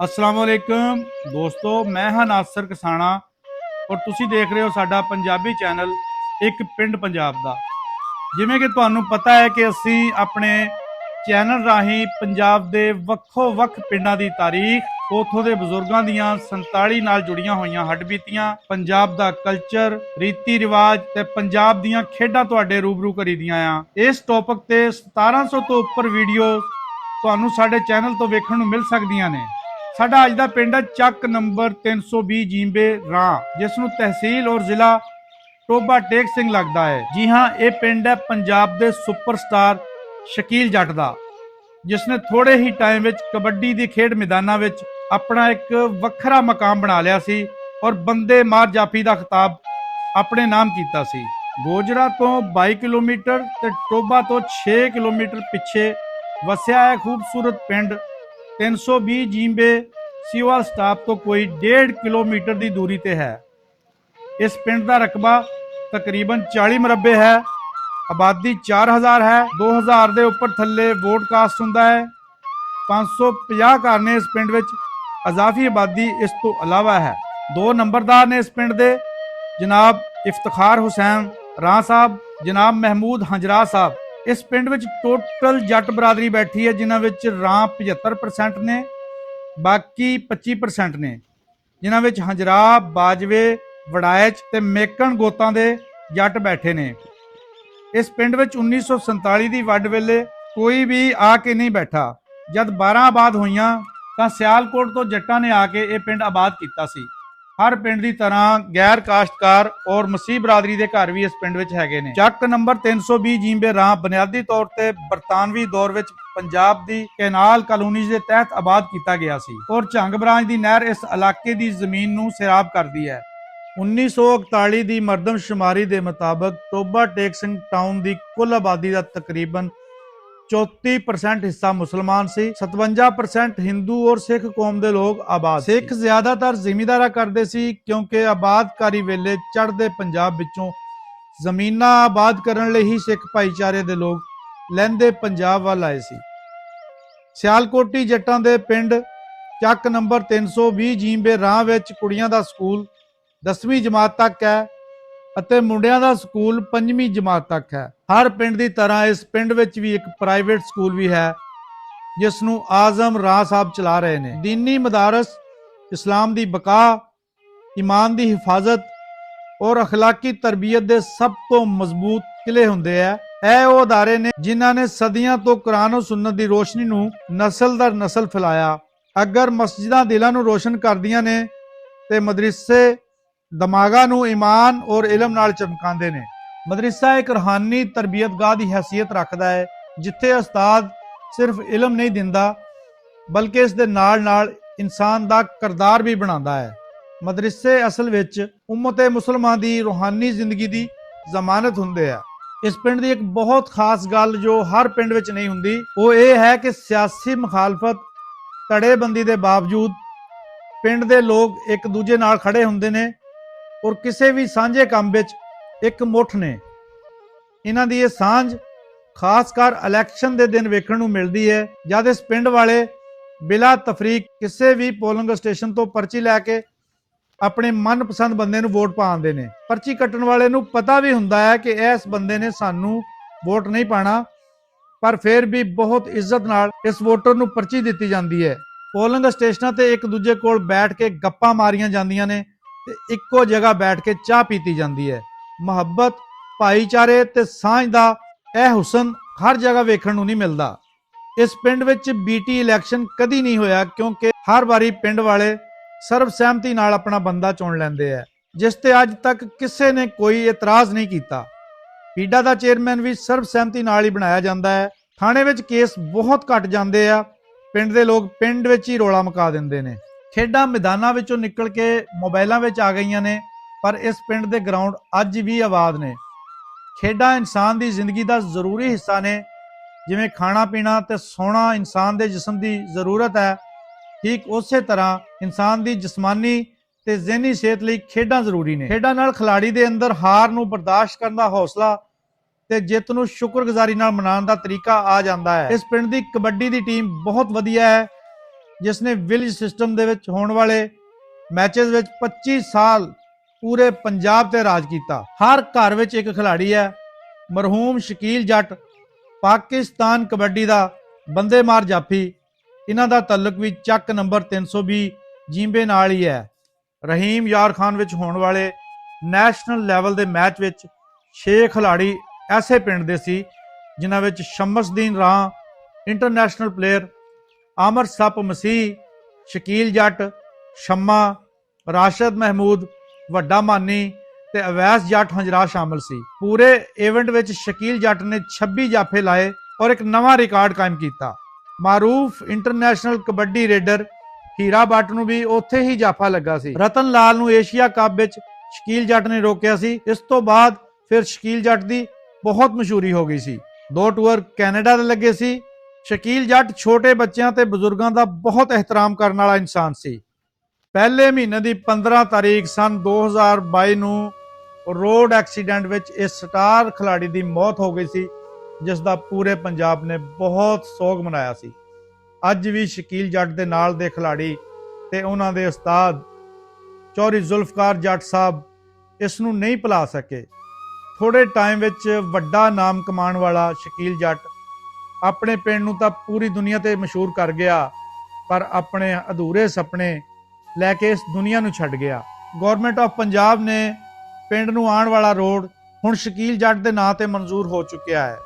अस्सलाम वालेकुम दोस्तों, मैं हाँ नासर कसाना और ਤੁਸੀਂ ਦੇਖ ਰਹੇ ਹੋ ਸਾਡਾ ਪੰਜਾਬੀ ਚੈਨਲ ਇੱਕ ਪਿੰਡ ਪੰਜਾਬ ਦਾ। ਜਿਵੇਂ ਕਿ ਤੁਹਾਨੂੰ ਪਤਾ ਹੈ ਕਿ ਅਸੀਂ ਆਪਣੇ ਚੈਨਲ ਰਾਹੀਂ ਪੰਜਾਬ ਦੇ ਵੱਖੋ-ਵੱਖ ਪਿੰਡਾਂ ਦੀ ਤਾਰੀਖ, ਉਥੋਂ ਦੇ ਬਜ਼ੁਰਗਾਂ ਦੀਆਂ 47 ਨਾਲ ਜੁੜੀਆਂ ਹੋਈਆਂ ਹੱਡਬੀਤੀਆਂ, ਪੰਜਾਬ ਦਾ ਕਲਚਰ, ਰੀਤੀ ਰਿਵਾਜ ਤੇ ਪੰਜਾਬ ਦੀਆਂ ਖੇਡਾਂ ਤੁਹਾਡੇ ਰੂਬਰੂ ਕਰੀਦੀਆਂ ਆ। ਇਸ ਟੌਪਿਕ ਤੇ 1700 ਤੋਂ ਉੱਪਰ ਵੀਡੀਓ ਤੁਹਾਨੂੰ ਸਾਡੇ ਚੈਨਲ ਤੋਂ ਵੇਖਣ ਨੂੰ ਮਿਲ ਸਕਦੀਆਂ ਨੇ। ਸਾਡਾ ਅੱਜ ਦਾ ਪਿੰਡ ਹੈ ਚੱਕ ਨੰਬਰ 320 ਜੀਂਬੇ ਰਾਹ, ਜਿਸ ਨੂੰ ਤਹਿਸੀਲ ਔਰ ਜ਼ਿਲ੍ਹਾ ਟੋਬਾ ਟੇਕ ਸਿੰਘ ਲੱਗਦਾ ਹੈ। ਜੀ ਹਾਂ, ਇਹ ਪਿੰਡ ਹੈ ਪੰਜਾਬ ਦੇ ਸੁਪਰਸਟਾਰ ਸ਼ਕੀਲ ਜੱਟ ਦਾ, ਜਿਸ ਨੇ ਥੋੜੇ ਹੀ ਟਾਈਮ ਵਿੱਚ ਕਬੱਡੀ ਦੀ ਖੇਡ ਮੈਦਾਨਾਂ ਵਿੱਚ ਆਪਣਾ ਇੱਕ ਵੱਖਰਾ ਮਕਾਮ ਬਣਾ ਲਿਆ ਸੀ ਔਰ ਬੰਦੇ ਮਾਰ ਜਾਫੀ ਦਾ ਖਿਤਾਬ ਆਪਣੇ ਨਾਮ ਕੀਤਾ ਸੀ। ਗੋਜਰਾ ਤੋਂ 22 ਕਿਲੋਮੀਟਰ ਤੇ ਟੋਬਾ ਤੋਂ 6 ਕਿਲੋਮੀਟਰ ਪਿੱਛੇ ਵਸਿਆ ਹੈ ਖੂਬਸੂਰਤ ਪਿੰਡ 320 ਜੀਂਬੇ ਸੀਵਾਲ ਸਟਾਪ ਤੋਂ ਕੋਈ 1.5 ਕਿਲੋਮੀਟਰ ਦੀ ਦੂਰੀ ਤੇ ਹੈ। ਇਸ ਪਿੰਡ ਦਾ ਰਕਬਾ ਤਕਰੀਬਨ 40 ਮਰਬੇ ਹੈ। ਆਬਾਦੀ 4000 ਹੈ। 2000 ਦੇ ਉੱਪਰ ਥੱਲੇ ਵੋਟ ਕਾਸਟ ਹੁੰਦਾ ਹੈ। 550 ਘਰ ਨੇ ਇਸ ਪਿੰਡ ਵਿੱਚ। ਅਜ਼ਾਫੀ ਆਬਾਦੀ ਇਸ ਤੋਂ ਇਲਾਵਾ ਹੈ। 2 ਨੰਬਰਦਾਰ ਨੇ ਇਸ ਪਿੰਡ ਦੇ, ਜਨਾਬ ਇਫਤਖਾਰ ਹੁਸੈਨ ਰਾਹ ਸਾਹਿਬ, ਜਨਾਬ ਮਹਿਮੂਦ ਹੰਜਰਾ ਸਾਹਿਬ। ਇਸ ਪਿੰਡ ਵਿੱਚ ਟੋਟਲ ਜੱਟ ਬਰਾਦਰੀ ਬੈਠੀ ਹੈ, ਜਿਨ੍ਹਾਂ ਵਿੱਚ ਰਾਹ 75% ਨੇ, ਬਾਕੀ 25% ਨੇ, ਜਿਨ੍ਹਾਂ ਵਿੱਚ ਹੰਜਰਾ, ਬਾਜਵੇ, ਵੜਾਇਚ ਤੇ ਮੇਕਣ ਗੋਤਾਂ ਦੇ ਜੱਟ ਬੈਠੇ ਨੇ। ਇਸ ਪਿੰਡ ਵਿੱਚ 1947 ਦੀ ਵੱਡ ਵੇਲੇ ਕੋਈ ਵੀ ਆ ਕੇ ਨਹੀਂ ਬੈਠਾ। ਜਦ 12 ਆਬਾਦ ਹੋਈਆਂ ਤਾਂ ਸਿਆਲਕੋਟ ਤੋਂ ਜੱਟਾਂ ਨੇ ਆ ਕੇ ਇਹ ਪਿੰਡ ਆਬਾਦ ਕੀਤਾ ਸੀ। ਹਰ ਪਿੰਡ ਦੀ ਤਰ੍ਹਾਂ ਗੈਰ ਕਾਸ਼ਤਕਾਰ ਔਰ ਮਸੀਹ ਬਰਾਦਰੀ ਦੇ ਘਰ ਵੀ ਇਸ ਪਿੰਡ ਵਿੱਚ ਹੈਗੇ ਨੇ। ਚੱਕ ਨੰਬਰ 320 ਜੀਂਬੇ ਰਾਹ ਬੁਨਿਆਦੀ ਤੌਰ ਤੇ ਬਰਤਾਨਵੀ ਦੌਰ ਵਿੱਚ ਪੰਜਾਬ ਦੀ ਕੈਨਾਲ ਕਾਲੋਨੀ ਦੇ ਤਹਿਤ ਆਬਾਦ ਕੀਤਾ ਗਿਆ ਸੀ ਔਰ ਝੰਗ ਬਰਾਂਚ ਦੀ ਨਹਿਰ ਇਸ ਇਲਾਕੇ ਦੀ ਜ਼ਮੀਨ ਨੂੰ ਸੈਰਾਬ ਕਰਦੀ ਹੈ। 1941 ਦੀ ਮਰਦਮਸ਼ੁਮਾਰੀ ਦੇ ਮੁਤਾਬਕ ਟੋਬਾ ਟੇਕ ਸਿੰਘ ਟਾਊਨ ਦੀ ਕੁੱਲ ਆਬਾਦੀ ਦਾ ਤਕਰੀਬਨ 34% ਹਿੱਸਾ ਮੁਸਲਮਾਨ ਸੀ। 57% ਹਿੰਦੂ ਔਰ ਸਿੱਖ ਕੌਮ ਦੇ ਲੋਕ ਆਬਾਦ। ਸਿੱਖ ਜ਼ਿਆਦਾਤਰ ਜ਼ਿਮੀਂਦਾਰਾ ਕਰਦੇ ਸੀ, ਕਿਉਂਕਿ ਆਬਾਦਕਾਰੀ ਵੇਲੇ ਚੜ੍ਹਦੇ ਪੰਜਾਬ ਵਿੱਚੋਂ ਜ਼ਮੀਨਾਂ ਆਬਾਦ ਕਰਨ ਲਈ ਹੀ ਸਿੱਖ ਭਾਈਚਾਰੇ ਦੇ ਲੋਕ ਲਹਿੰਦੇ ਪੰਜਾਬ ਵੱਲ ਆਏ ਸੀ। ਸਿਆਲਕੋਟੀ ਜੱਟਾਂ ਦੇ ਪਿੰਡ ਚੱਕ ਨੰਬਰ 320 ਜੀਂਬੇ ਰਾਹ ਵਿੱਚ ਕੁੜੀਆਂ ਦਾ ਸਕੂਲ 10ਵੀਂ ਜਮਾਤ ਤੱਕ ਹੈ ਅਤੇ ਮੁੰਡਿਆਂ ਦਾ ਸਕੂਲ 5ਵੀਂ ਜਮਾਤ ਤੱਕ ਹੈ। ਹਰ ਪਿੰਡ ਦੀ ਤਰ੍ਹਾਂ ਇਸ ਪਿੰਡ ਵਿੱਚ ਵੀ ਇੱਕ ਪ੍ਰਾਈਵੇਟ ਸਕੂਲ ਵੀ ਹੈ, ਜਿਸ ਨੂੰ ਆਜ਼ਮ ਰਾਹ ਸਾਹਿਬ ਚਲਾ ਰਹੇ ਨੇ। ਦੀਨੀ ਮਦਾਰਸ ਇਸਲਾਮ ਦੀ ਬਕਾ, ਈਮਾਨ ਦੀ ਹਿਫਾਜ਼ਤ ਔਰ ਅਖਲਾਕੀ ਤਰਬੀਅਤ ਦੇ ਸਭ ਤੋਂ ਮਜ਼ਬੂਤ ਕਿਲੇ ਹੁੰਦੇ ਆ। ਇਹ ਉਹ ਅਦਾਰੇ ਨੇ ਜਿਨ੍ਹਾਂ ਨੇ ਸਦੀਆਂ ਤੋਂ ਕੁਰਾਨ ਔਰ ਸੁਨਨਤ ਦੀ ਰੋਸ਼ਨੀ ਨੂੰ ਨਸਲ ਦਰ ਨਸਲ ਫੈਲਾਇਆ। ਅਗਰ ਮਸਜਿਦਾਂ ਦਿਲਾਂ ਨੂੰ ਰੋਸ਼ਨ ਕਰਦੀਆਂ ਨੇ ਤੇ ਮਦਰਸੇ ਦਿਮਾਗਾਂ ਨੂੰ ਈਮਾਨ ਔਰ ਇਲਮ ਨਾਲ ਚਮਕਾਉਂਦੇ ਨੇ। ਮਦਰਸਾ ਇੱਕ ਰੂਹਾਨੀ ਤਰਬੀਅਤਗਾਹ ਦੀ ਹੈਸੀਅਤ ਰੱਖਦਾ ਹੈ, ਜਿੱਥੇ ਉਸਤਾਦ ਸਿਰਫ ਇਲਮ ਨਹੀਂ ਦਿੰਦਾ ਬਲਕਿ ਇਸ ਦੇ ਨਾਲ-ਨਾਲ ਇਨਸਾਨ ਦਾ ਕਿਰਦਾਰ ਵੀ ਬਣਾਉਂਦਾ ਹੈ। ਮਦਰਸੇ ਅਸਲ ਵਿੱਚ ਉਮਤ-ਏ ਮੁਸਲਮਾਨ ਦੀ ਰੂਹਾਨੀ ਜ਼ਿੰਦਗੀ ਦੀ ਜ਼ਮਾਨਤ ਹੁੰਦੇ ਆ। ਇਸ ਪਿੰਡ ਦੀ ਇੱਕ ਬਹੁਤ ਖਾਸ ਗੱਲ ਜੋ ਹਰ ਪਿੰਡ ਵਿੱਚ ਨਹੀਂ ਹੁੰਦੀ, ਉਹ ਇਹ ਹੈ ਕਿ ਸਿਆਸੀ ਮੁਖਾਲਫਤ, ਧੜੇਬੰਦੀ ਦੇ ਬਾਵਜੂਦ ਪਿੰਡ ਦੇ ਲੋਕ ਇੱਕ ਦੂਜੇ ਨਾਲ ਖੜੇ ਹੁੰਦੇ ਨੇ ਔਰ ਕਿਸੇ ਵੀ ਸਾਂਝੇ ਕੰਮ ਵਿੱਚ ਇੱਕ ਮੁੱਠ ਨੇ। ਇਹਨਾਂ ਦੀ ਇਹ ਸਾਂਝ ਖਾਸ ਕਰ ਇਲੈਕਸ਼ਨ ਦੇ ਦਿਨ ਵੇਖਣ ਨੂੰ ਮਿਲਦੀ ਹੈ, ਜਦ ਇਸ ਪਿੰਡ ਵਾਲੇ ਬਿਲਾ ਤਫਰੀਕ ਕਿਸੇ ਵੀ ਪੋਲਿੰਗ ਸਟੇਸ਼ਨ ਤੋਂ ਪਰਚੀ ਲੈ ਕੇ ਆਪਣੇ ਮਨਪਸੰਦ ਬੰਦੇ ਨੂੰ ਵੋਟ ਪਾਉਂਦੇ ਨੇ। ਪਰਚੀ ਕੱਟਣ ਵਾਲੇ ਨੂੰ ਪਤਾ ਵੀ ਹੁੰਦਾ ਹੈ ਕਿ ਇਸ ਬੰਦੇ ਨੇ ਸਾਨੂੰ ਵੋਟ ਨਹੀਂ ਪਾਣਾ, ਪਰ ਫਿਰ ਵੀ ਬਹੁਤ ਇੱਜ਼ਤ ਨਾਲ ਇਸ ਵੋਟਰ ਨੂੰ ਪਰਚੀ ਦਿੱਤੀ ਜਾਂਦੀ ਹੈ। ਪੋਲਿੰਗ ਸਟੇਸ਼ਨਾਂ ਤੇ ਇੱਕ ਦੂਜੇ ਕੋਲ ਬੈਠ ਕੇ ਗੱਪਾਂ ਮਾਰੀਆਂ ਜਾਂਦੀਆਂ ਨੇ ਤੇ ਇੱਕੋ ਜਗ੍ਹਾ ਬੈਠ ਕੇ ਚਾਹ ਪੀਤੀ ਜਾਂਦੀ ਹੈ। ਮੁਹੱਬਤ, ਭਾਈਚਾਰੇ ਤੇ ਸਾਂਝ ਦਾ ਇਹ ਹੁਸਨ ਹਰ ਜਗ੍ਹਾ ਵੇਖਣ ਨੂੰ ਨਹੀਂ ਮਿਲਦਾ। ਇਸ ਪਿੰਡ ਵਿੱਚ ਬੀਟੀ ਇਲੈਕਸ਼ਨ ਕਦੀ ਨਹੀਂ ਹੋਇਆ, ਕਿਉਂਕਿ ਹਰ ਵਾਰੀ ਪਿੰਡ ਵਾਲੇ ਸਰਬਸਹਿਮਤੀ ਨਾਲ ਆਪਣਾ ਬੰਦਾ ਚੁਣ ਲੈਂਦੇ ਆ, ਜਿਸ ਤੇ ਅੱਜ ਤੱਕ ਕਿਸੇ ਨੇ ਕੋਈ ਇਤਰਾਜ਼ ਨਹੀਂ ਕੀਤਾ। ਪੀਡਾ ਦਾ ਚੇਅਰਮੈਨ ਵੀ ਸਰਬਸਹਿਮਤੀ ਨਾਲ ਹੀ ਬਣਾਇਆ ਜਾਂਦਾ ਹੈ। ਥਾਣੇ ਵਿੱਚ ਕੇਸ ਬਹੁਤ ਘਟ ਜਾਂਦੇ ਆ। ਪਿੰਡ ਦੇ ਲੋਕ ਪਿੰਡ ਵਿੱਚ ਹੀ ਰੋਲਾ ਮਕਾ ਦਿੰਦੇ ਨੇ। ਖੇਡਾਂ ਮੈਦਾਨਾਂ ਵਿੱਚੋਂ ਨਿਕਲ ਕੇ ਮੋਬਾਈਲਾਂ ਵਿੱਚ ਆ ਗਈਆਂ ਨੇ, ਪਰ ਇਸ ਪਿੰਡ ਦੇ ਗਰਾਊਂਡ ਅੱਜ ਵੀ ਆਬਾਦ ਨੇ। ਖੇਡਾਂ ਇਨਸਾਨ ਦੀ ਜ਼ਿੰਦਗੀ ਦਾ ਜ਼ਰੂਰੀ ਹਿੱਸਾ ਨੇ। ਜਿਵੇਂ ਖਾਣਾ ਪੀਣਾ ਤੇ ਸੌਣਾ ਇਨਸਾਨ ਦੇ ਜਿਸਮ ਦੀ ਜ਼ਰੂਰਤ ਹੈ, ਠੀਕ ਉਸੇ ਤਰ੍ਹਾਂ ਇਨਸਾਨ ਦੀ ਜਿਸਮਾਨੀ ਤੇ ਜ਼ਿਹਨੀ ਸਿਹਤ ਲਈ ਖੇਡਾਂ ਜ਼ਰੂਰੀ ਨੇ। ਖੇਡਾਂ ਨਾਲ ਖਿਲਾੜੀ ਦੇ ਅੰਦਰ ਹਾਰ ਨੂੰ ਬਰਦਾਸ਼ਤ ਕਰਨ ਦਾ ਹੌਸਲਾ ਤੇ ਜਿੱਤ ਨੂੰ ਸ਼ੁਕਰਗੁਜ਼ਾਰੀ ਨਾਲ ਮਨਾਉਣ ਦਾ ਤਰੀਕਾ ਆ ਜਾਂਦਾ ਹੈ। ਇਸ ਪਿੰਡ ਦੀ ਕਬੱਡੀ ਦੀ ਟੀਮ ਬਹੁਤ ਵਧੀਆ ਹੈ। ਜਿਸ ਨੇ ਵਿਲੇਜ ਸਿਸਟਮ ਦੇ ਵਿੱਚ ਹੋਣ ਵਾਲੇ ਮੈਚਸ ਵਿੱਚ 25 ਸਾਲ ਪੂਰੇ ਪੰਜਾਬ ਤੇ ਰਾਜ ਕੀਤਾ। ਹਰ ਘਰ ਵਿੱਚ ਇੱਕ ਖਿਡਾਰੀ ਹੈ। ਮਰਹੂਮ ਸ਼ਕੀਲ ਜੱਟ ਪਾਕਿਸਤਾਨ ਕਬੱਡੀ ਦਾ ਬੰਦੇ ਮਾਰ ਜਾਫੀ। ਇਹਨਾਂ ਦਾ ਤਾਲੁਕ ਵੀ ਚੱਕ ਨੰਬਰ 320 ਜੀਂਬੇ ਨਾਲ ਹੀ ਹੈ। ਰਹੀਮ ਯਾਰ ਖਾਨ ਵਿੱਚ ਹੋਣ ਵਾਲੇ ਨੈਸ਼ਨਲ ਲੈਵਲ ਦੇ ਮੈਚ ਵਿੱਚ 6 ਖਿਡਾਰੀ ਐਸੇ ਪਿੰਡ ਦੇ ਸੀ ਜਿਨ੍ਹਾਂ ਵਿੱਚ ਸ਼ਮਸਦੀਨ ਰਾਹ ਇੰਟਰਨੈਸ਼ਨਲ ਪਲੇਅਰ, ਆਮਰ ਸੱਪ ਮਸੀਹ, ਸ਼ਕੀਲ ਜੱਟ, ਸ਼ਮਾ, ਰਾਸ਼ਦ ਮਹਿਮੂਦ, ਵੱਡਾ ਮਾਨੀ ਤੇ ਅਵੈਸ ਜੱਟ ਹੰਜਰਾ ਸ਼ਾਮਲ ਸੀ। ਪੂਰੇ ਇਵੈਂਟ ਵਿੱਚ ਸ਼ਕੀਲ ਜੱਟ ਨੇ 26 ਜਾਫੇ ਲਾਏ ਔਰ ਇੱਕ ਨਵਾਂ ਰਿਕਾਰਡ ਕਾਇਮ ਕੀਤਾ। ਮਾਰੂਫ ਇੰਟਰਨੈਸ਼ਨਲ ਕਬੱਡੀ ਰੇਡਰ ਹੀਰਾ ਬੱਟ ਨੂੰ ਵੀ ਉੱਥੇ ਹੀ ਜਾਫਾ ਲੱਗਾ ਸੀ। ਰਤਨ ਲਾਲ ਨੂੰ ਏਸ਼ੀਆ ਕੱਪ ਵਿੱਚ ਸ਼ਕੀਲ ਜੱਟ ਨੇ ਰੋਕਿਆ ਸੀ। ਇਸ ਤੋਂ ਬਾਅਦ ਫਿਰ ਸ਼ਕੀਲ ਜੱਟ ਦੀ ਬਹੁਤ ਮਸ਼ਹੂਰੀ ਹੋ ਗਈ ਸੀ। 2 ਟੂਰ ਕੈਨੇਡਾ ਦੇ ਲੱਗੇ ਸੀ। ਸ਼ਕੀਲ ਜੱਟ ਛੋਟੇ ਬੱਚਿਆਂ ਤੇ ਬਜ਼ੁਰਗਾਂ ਦਾ ਬਹੁਤ ਇਹਤਰਾਮ ਕਰਨ ਵਾਲਾ ਇਨਸਾਨ ਸੀ। ਪਹਿਲੇ ਮਹੀਨੇ ਦੀ 15 ਤਾਰੀਖ ਸਨ 2022 ਨੂੰ ਰੋਡ ਐਕਸੀਡੈਂਟ ਵਿੱਚ ਇਸ ਸਟਾਰ ਖਿਡਾਰੀ ਦੀ ਮੌਤ ਹੋ ਗਈ ਸੀ, ਜਿਸ ਦਾ ਪੂਰੇ ਪੰਜਾਬ ਨੇ ਬਹੁਤ ਸੋਗ ਮਨਾਇਆ ਸੀ। ਅੱਜ ਵੀ ਸ਼ਕੀਲ ਜੱਟ ਦੇ ਨਾਲ ਦੇ ਖਿਡਾਰੀ ਤੇ ਉਹਨਾਂ ਦੇ ਉਸਤਾਦ ਚੌਧਰੀ ਜ਼ੁਲਫਕਾਰ ਜੱਟ ਸਾਹਿਬ ਇਸ ਨੂੰ ਨਹੀਂ ਭੁਲਾ ਸਕੇ। ਥੋੜੇ ਟਾਈਮ ਵਿੱਚ ਵੱਡਾ ਨਾਮ ਕਮਾਉਣ ਵਾਲਾ ਸ਼ਕੀਲ ਜੱਟ ਆਪਣੇ ਪਿੰਡ ਨੂੰ ਤਾਂ ਪੂਰੀ ਦੁਨੀਆ ਤੇ ਮਸ਼ਹੂਰ ਕਰ ਗਿਆ, ਪਰ ਆਪਣੇ ਅਧੂਰੇ ਸੁਪਨੇ ਲੈ ਕੇ ਇਸ ਦੁਨੀਆ ਨੂੰ ਛੱਡ ਗਿਆ। ਗਵਰਨਮੈਂਟ ਆਫ ਪੰਜਾਬ ਨੇ ਪਿੰਡ ਨੂੰ ਆਉਣ ਵਾਲਾ ਰੋਡ ਹੁਣ ਸ਼ਕੀਲ ਜੱਟ ਦੇ ਨਾਂ ਤੇ ਮਨਜ਼ੂਰ ਹੋ ਚੁੱਕਿਆ ਹੈ।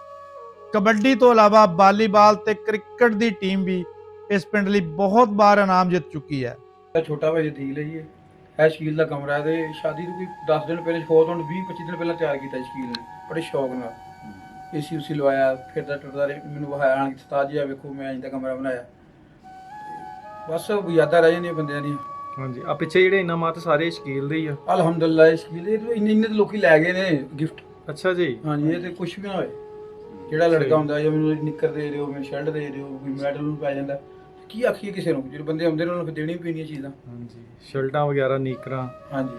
ਕਬੱਡੀ ਤੋਂ ਇਲਾਵਾ ਵਾਲੀਬਾਲ ਤੇ ਕ੍ਰਿਕਟ ਦੀ ਟੀਮ ਵੀ ਇਸ ਪਿੰਡ ਲਈ ਬਹੁਤ ਵਾਰ ਇਨਾਮ ਜਿੱਤ ਚੁੱਕੀ ਹੈ। ਛੋਟਾ ਭਾਈ ਠੀਕ ਲਈ ਹੈ ਸ਼ਕੀਲ ਦਾ ਕਮਰਾ ਹੈ ਤੇ ਸ਼ਾਦੀ ਤੋਂ ਕੋਈ 10 ਦਿਨ ਪਹਿਲੇ ਫੋਰ ਤੋਂ 20-25 ਦਿਨ ਪਹਿਲਾਂ ਤਿਆਰ ਕੀਤਾ ਸ਼ਕੀਲ ਨੇ ਬੜੇ ਸ਼ੌਕ ਨਾਲ। ਏਸੀ ਉਸੀ ਲਵਾਇਆ, ਫਿਰਦਾ ਟੁਰਦਾ ਮੈਨੂੰ ਵਿਖਾਇਆ ਆਣ ਕੇ ਉਸਤਾਦ ਜੀ ਆ ਵੇਖੋ ਮੈਂ ਇੰਜ ਦਾ ਕਮਰਾ ਬਣਾਇਆ। ਬਸ ਯਾਦਾਂ ਰਹਿ ਜਾਂਦੀਆਂ ਬੰਦਿਆਂ ਦੀਆਂ। ਹਾਂਜੀ, ਆ ਪਿੱਛੇ ਜਿਹੜੇ ਇਨਾਮਾਤ ਸਾਰੇ ਸ਼ਕੀਲ ਦੇ ਹੀ ਆ। ਅਲਹਮਦੁਲਿਲਾ ਸ਼ਕੀਲ ਦੇ ਇੰਨੇ ਲੋਕੀ ਲੈ ਗਏ ਨੇ ਗਿਫਟ। ਅੱਛਾ ਜੀ। ਹਾਂਜੀ, ਇਹ ਤੇ ਕੁਝ ਵੀ ਨਾ ਹੋਏ। ਜਿਹੜਾ ਲੜਕਾ ਹੁੰਦਾ ਜਾਂ ਮੈਨੂੰ ਨਿੱਕਰ ਦੇ ਦਿਓ, ਮੈਨੂੰ ਸ਼ਰਟ ਦੇ ਦਿਓ, ਕੋਈ ਮੈਡਲ ਨੂੰ ਪੈ ਜਾਂਦਾ, ਕੀ ਆਖੀਏ ਕਿਸੇ ਨੂੰ। ਜਿਹੜੇ ਬੰਦੇ ਆਉਂਦੇ ਨੇ ਉਹਨਾਂ ਨੂੰ ਦੇਣੀ ਪੈਣੀਆਂ ਚੀਜ਼ਾਂ। ਹਾਂਜੀ, ਸ਼ਰਟਾਂ ਵਗੈਰਾ, ਨੀਕਰਾਂ। ਹਾਂਜੀ,